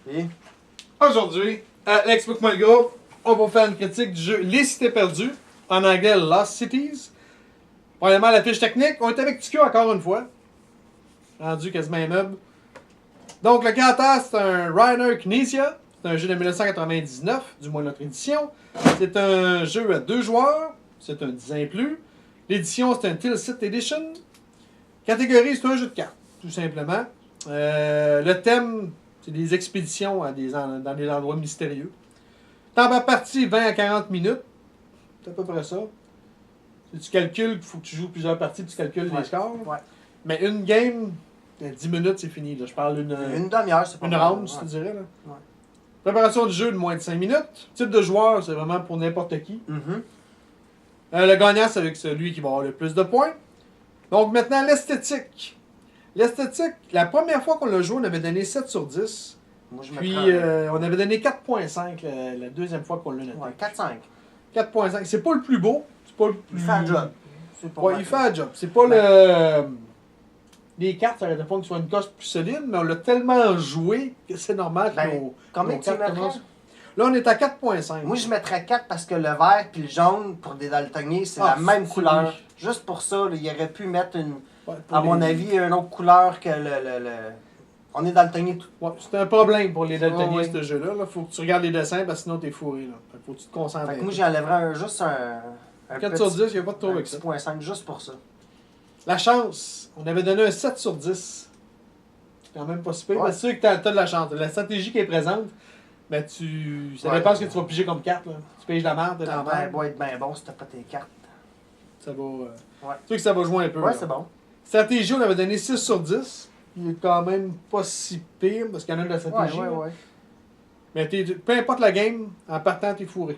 Et Aujourd'hui, à l'Xbox Mobile Group, on va faire une critique du jeu Les Cités Perdues, en anglais Lost Cities. Premièrement, la fiche technique, on est avec TQ encore une fois. Rendu quasiment immeuble. Donc, le caractère, c'est un Reiner Knizia. C'est un jeu de 1999, du moins notre édition. C'est un jeu à 2 joueurs. C'est un 10 ans et plus. L'édition, c'est un Tilsit Edition. Catégorie, c'est un jeu de cartes, tout simplement. Le thème, c'est des expéditions dans des endroits mystérieux. Temps par partie, 20 à 40 minutes. C'est à peu près ça. Si tu calcules qu'il faut que tu joues plusieurs parties, tu calcules les scores. Ouais. Mais une game, 10 minutes, c'est fini. Là. Je parle Une demi-heure, c'est pas une round, si tu dirais. Là. Ouais. Préparation du jeu de moins de 5 minutes. Type de joueur, c'est vraiment pour n'importe qui. Mm-hmm. Le gagnant, c'est avec celui qui va avoir le plus de points. Donc maintenant, l'esthétique. L'esthétique, la première fois qu'on l'a joué, on avait donné 7 sur 10. Moi, je Puis mettrais on avait donné 4.5 la deuxième fois qu'on l'a noté. ouais, 4-5. 4.5. C'est pas le plus beau. C'est pas le plus... Il fait un job. C'est pas Ouais, mal. il fait un job. C'est pas le... Les cartes, ça aurait été fun qu'ils soient une coche plus solide, mais on l'a tellement joué que c'est normal que Ben, nos combien tu cartes mettrais? commencent. Là, on est à 4.5. Moi, je mettrais 4 parce que le vert et le jaune, pour des daltoniens, c'est Ah, la même c'est couleur. lui. Juste pour ça, là, il aurait pu mettre, Ouais, pour à mon les- avis, une autre couleur que On est daltonien tout. Ouais, c'est un problème pour les daltoniens, Ouais, ouais. ce jeu-là. Là. Faut que tu regardes les dessins, parce que sinon, t'es fourré. Là. Faut que tu te concentres. Fait que un moi, peu. j'enlèverais juste un 4 petit, sur 10, il n'y a pas de trop un avec petit ça. point 5 juste pour ça. La chance, on avait donné un 7 sur 10. C'est quand même pas super. Ouais. C'est sûr que t'as de la chance. La stratégie qui est présente, ben ça Ouais. dépend ce que tu vas piger comme carte. Là. Tu piges la merde, t'es dans la Ben, merde. va être bien bon si t'as pas tes cartes. Ça va. Ouais. C'est sûr que ça va jouer un peu. Ouais, là. c'est bon. Stratégie, on avait donné 6 sur 10. Il est quand même pas si pire, parce qu'il y en a de la Ouais, stratégie. là. ouais. Mais peu importe la game, en partant, t'es fourré.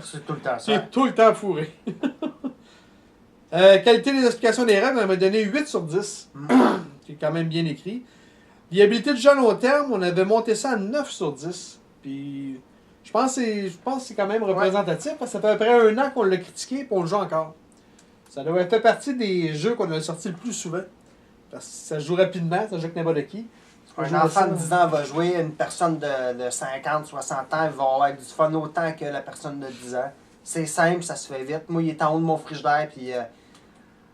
C'est tout le temps T'es ça. tout le temps fourré. Qualité des explications des règles, on avait donné 8 sur 10. Qui est quand même bien écrit. Viabilité du jeu à long terme, on avait monté ça à 9 sur 10. Puis je pense que c'est quand même représentatif, parce que ça fait à peu près 1 an qu'on l'a critiqué et on le joue encore. Ça doit faire partie des jeux qu'on a sorti le plus souvent. Parce que ça se joue rapidement, ça joue avec n'importe qui. Un enfant de 10 ans va jouer, une personne de 50, 60 ans, il va avoir du fun autant que la personne de 10 ans. C'est simple, ça se fait vite. Moi, il est en haut de mon frigidaire, puis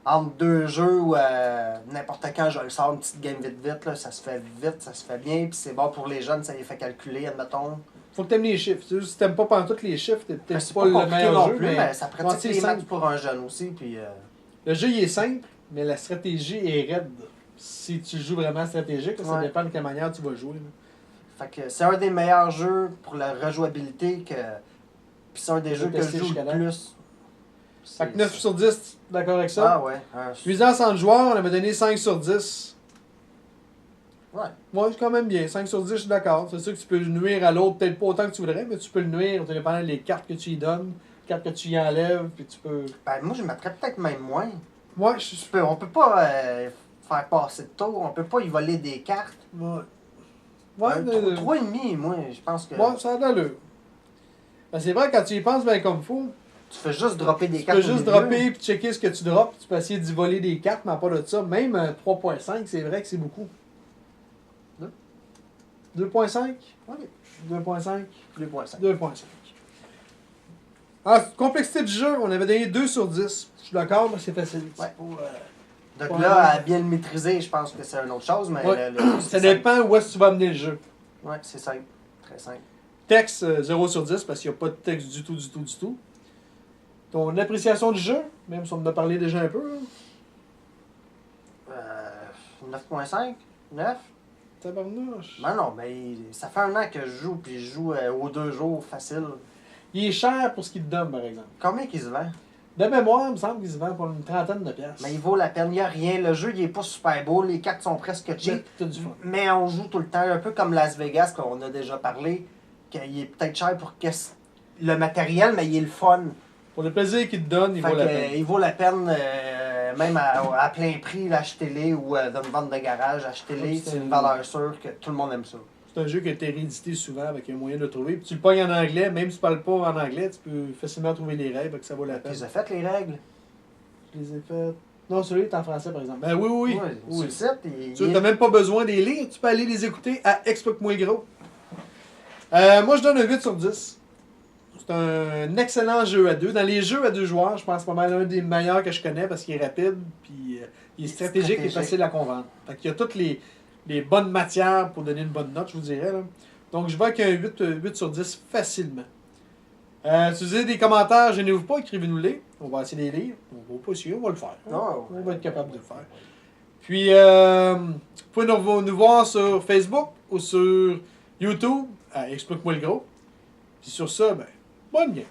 entre deux jeux ou n'importe quand, je le sors une petite game vite, là, ça se fait vite, ça se fait bien, puis c'est bon pour les jeunes, ça les fait calculer, admettons. Faut que t'aimes les chiffres. Si t'aimes pas pendant tous les chiffres, t'es peut-être C'est pas, pas le compliqué meilleur non jeu. plus, mais ça Ouais, pratique c'est les simple. maths pour un jeune aussi, puis... Le jeu il est simple, mais la stratégie est raide. Si tu joues vraiment stratégique, ça Ouais. dépend de quelle manière tu vas jouer. Là. Fait que c'est un des meilleurs jeux pour la rejouabilité que... Puis c'est un des Je jeux vais que je tester joue jusqu'à le là. plus. Fait que 9 sur 10, d'accord avec ça? Ah ouais. Puissance entre joueurs, on avait donné 5 sur 10. Ouais. Moi, c'est quand même bien. 5 sur 10, je suis d'accord. C'est sûr que tu peux nuire à l'autre, peut-être pas autant que tu voudrais, mais tu peux le nuire, tout dépendant des cartes que tu lui donnes, les cartes que tu y enlèves, puis tu peux... Ben moi, je mettrais peut-être même moins. Moi, je suis... On peut pas faire passer de tour, on peut pas y voler des cartes. Ouais. Ouais, 3,5, moi, je pense que... ouais, ça a de l'allure. Ben, c'est vrai, quand tu y penses bien comme faut, Tu fais juste dropper des tu cartes peux au juste milieu. dropper puis checker ce que tu drops. Tu peux essayer d'y voler des cartes, mais à part de ça, même 3.5, c'est vrai que c'est beaucoup. 2.5? Oui. 2.5? 2,5. 2.5. Ah, complexité du jeu, on avait donné 2 sur 10. Je suis d'accord, mais c'est facile. Ouais. Pour, Donc Ouais. là, à bien le maîtriser, je pense que c'est une autre chose, mais Ouais. le ça dépend où est-ce que tu vas amener le jeu. Ouais, c'est simple. Très simple. Texte, 0 sur 10, parce qu'il n'y a pas de texte du tout. Ton appréciation du jeu, même si on en a parlé déjà un peu, là. 9,5? 9? Tabarnouche. Ben non, mais ça fait un an que je joue, puis je joue aux 2 jours facile. Il est cher pour ce qu'il te donne, par exemple. Combien qu'il se vend? De mémoire, il me semble qu'il se vend pour une trentaine de piastres. Mais il vaut la peine, il n'y a rien. Le jeu, il est pas super beau, les cartes sont presque cheap. T'as du fun. Mais on joue tout le temps, un peu comme Las Vegas, qu'on a déjà parlé, qu'il est peut-être cher pour le matériel, mais il est le fun. Pour le plaisir qu'il te donne, il Fait vaut la que, peine. il vaut la peine, même à plein prix, l'achetez-les ou dans une vente de garage, achetez-les. Ouais, C'est une valeur sûre que tout le monde aime ça. C'est un jeu qui a été réédité souvent avec un moyen de le trouver. Puis tu le pognes en anglais, même si tu parles pas en anglais, tu peux facilement trouver les règles, donc ça vaut la Tu peine. les as faites, les règles? Je les ai faites. Non, celui-là est en français, par exemple. Ben oui. Sur le site, Tu n'as même pas besoin de les lire, tu peux aller les écouter à Xbox Moins Gros. Moi, je donne un 8 sur 10. C'est un excellent jeu à deux. Dans les jeux à deux joueurs, je pense pas mal un des meilleurs que je connais parce qu'il est rapide, puis il est stratégique et facile à convaincre. Fait qu'il y a toutes les bonnes matières pour donner une bonne note, je vous dirais. Là. Donc, je vais avec un 8 sur 10 facilement. Si vous avez des commentaires, gênez-vous pas, écrivez-nous-les. On va essayer de les lire. On va pas essayer, on va le faire. Non. On va être capable de le faire. Puis, vous pouvez nous voir sur Facebook ou sur YouTube. Explique-moi le gros. Puis sur ça, ben, bonne game.